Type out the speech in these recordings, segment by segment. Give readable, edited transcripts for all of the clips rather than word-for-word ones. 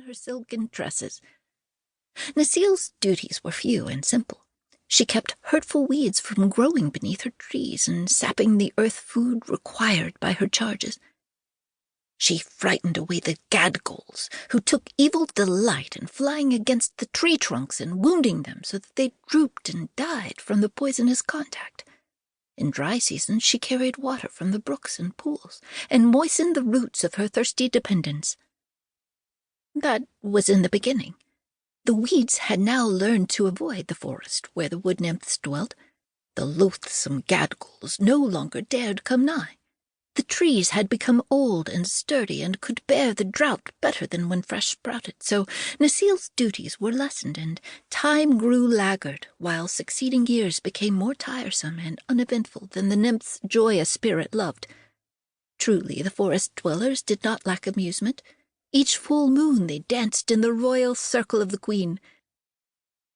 her silken tresses. Nasile's duties were few and simple. She kept hurtful weeds from growing beneath her trees and sapping the earth food required by her charges. She frightened away the gadgols, who took evil delight in flying against the tree trunks and wounding them so that they drooped and died from the poisonous contact. In dry seasons she carried water from the brooks and pools, and moistened the roots of her thirsty dependents. That was in the beginning. The weeds had now learned to avoid the forest where the wood nymphs dwelt. The loathsome gadgols no longer dared come nigh. The trees had become old and sturdy and could bear the drought better than when fresh sprouted, so Nasile's duties were lessened and time grew laggard, while succeeding years became more tiresome and uneventful than the nymph's joyous spirit loved. Truly, the forest dwellers did not lack amusement. Each full moon they danced in the royal circle of the queen.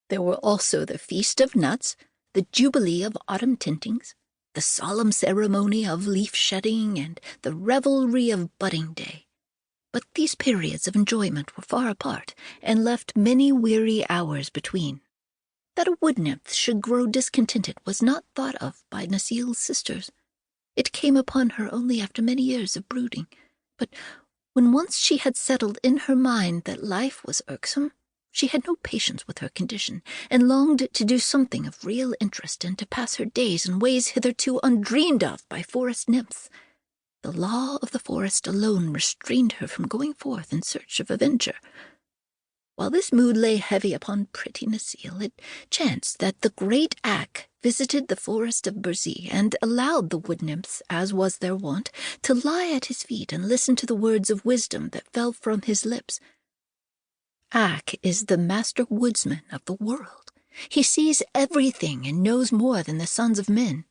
There were also the Feast of Nuts, the Jubilee of Autumn Tintings, the solemn ceremony of leaf-shedding, and the revelry of budding day. But these periods of enjoyment were far apart, and left many weary hours between. That a wood-nymph should grow discontented was not thought of by Nasile's sisters. It came upon her only after many years of brooding, but when once she had settled in her mind that life was irksome, she had no patience with her condition, and longed to do something of real interest and to pass her days in ways hitherto undreamed of by forest nymphs. The law of the forest alone restrained her from going forth in search of adventure. While this mood lay heavy upon pretty Nasile, it chanced that the great Ak visited the forest of Burzee, and allowed the wood nymphs, as was their wont, to lie at his feet and listen to the words of wisdom that fell from his lips. Ak is the master woodsman of the world. He sees everything and knows more than the sons of men.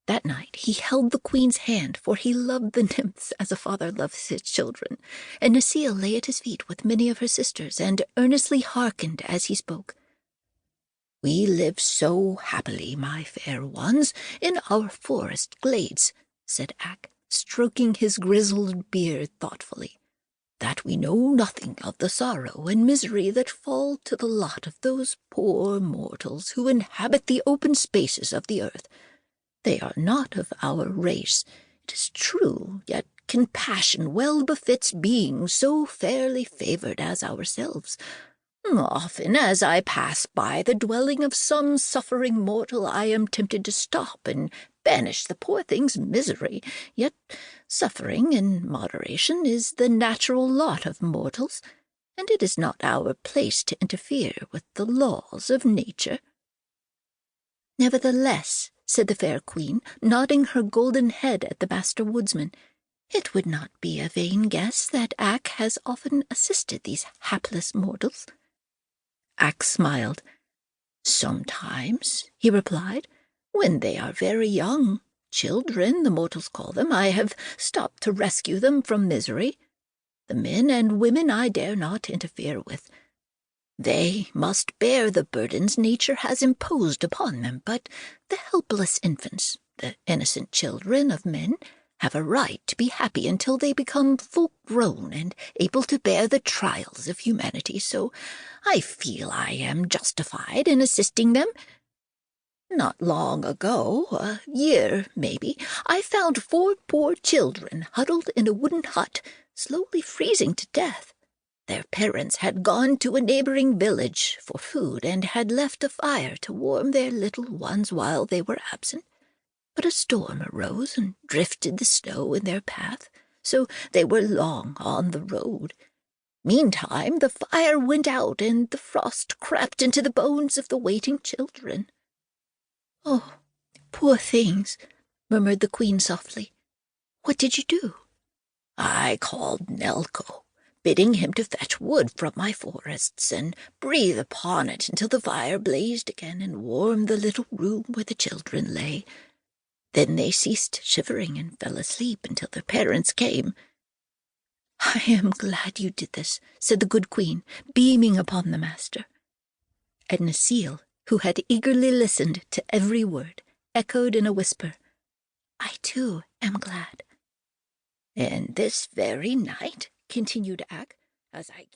That night he held the queen's hand, for he loved the nymphs as a father loves his children, and Nasile lay at his feet with many of her sisters, and earnestly hearkened as he spoke. "We live so happily, my fair ones, in our forest glades," said Ak, stroking his grizzled beard thoughtfully, "that we know nothing of the sorrow and misery that fall to the lot of those poor mortals who inhabit the open spaces of the earth. They are not of our race, it is true, yet compassion well befits beings so fairly favored as ourselves. Often as I pass by the dwelling of some suffering mortal, I am tempted to stop and banish the poor thing's misery, yet suffering in moderation is the natural lot of mortals, and it is not our place to interfere with the laws of nature." "Nevertheless," said the fair queen, nodding her golden head at the master woodsman, "it would not be a vain guess that Ak has often assisted these hapless mortals." Ak smiled. "Sometimes," he replied, "when they are very young, children, the mortals call them, I have stopped to rescue them from misery. The men and women I dare not interfere with. They must bear the burdens nature has imposed upon them, but the helpless infants, the innocent children of men, have a right to be happy until they become full-grown and able to bear the trials of humanity, so I feel I am justified in assisting them. Not long ago, a year maybe, I found 4 poor children huddled in a wooden hut, slowly freezing to death. Their parents had gone to a neighboring village for food and had left a fire to warm their little ones while they were absent. But a storm arose and drifted the snow in their path, so they were long on the road. Meantime, the fire went out, and the frost crept into the bones of the waiting children." "Oh, poor things," murmured the queen softly. "What did you do?" "I called Nelko, bidding him to fetch wood from my forests and breathe upon it until the fire blazed again and warmed the little room where the children lay. Then they ceased shivering and fell asleep until their parents came." "I am glad you did this," said the good queen, beaming upon the master. And Nasile, who had eagerly listened to every word, echoed in a whisper, "I too am glad." "And this very night," continued Ak, "as I came